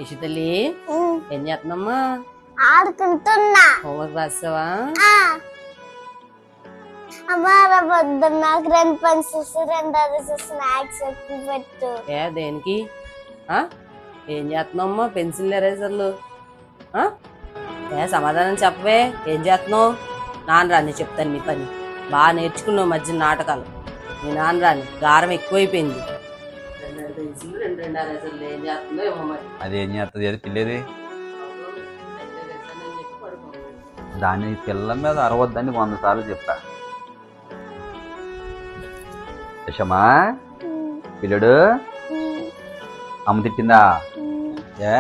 ఇషు తల్లి ఏం చేస్తున్నామ్మా? ఆడుకుంటున్నా. హోంవర్క్ రాసావా? అమ్మా పొద్దున్న నాకు 2 పెన్సిల్స్ 2 స్నాక్స్ పెట్టు. దేనికి? ఏం చేస్తున్నావమ్మా? పెన్సిల్ ఎరేజర్లు సమాధానం చెప్పవే. ఏం చేస్తున్నావు? నాన్న రాని చెప్తాను నీ పని. బాగా నేర్చుకున్నావు మధ్య నాటకాలు. మీ నాన్న రాని గారం ఎక్కువైపోయింది. 2 పెన్సిల్ 2 ఎరేజర్లు ఏం చేస్తుందో ఏమో మరి. అది ఏం చేస్తుంది? అది పిల్లేది దాని పిల్ల మీద అరవద్దని 100 సార్లు చెప్పా. యశమా పిల్లడు అమ్మ తిట్టిందా? ఏ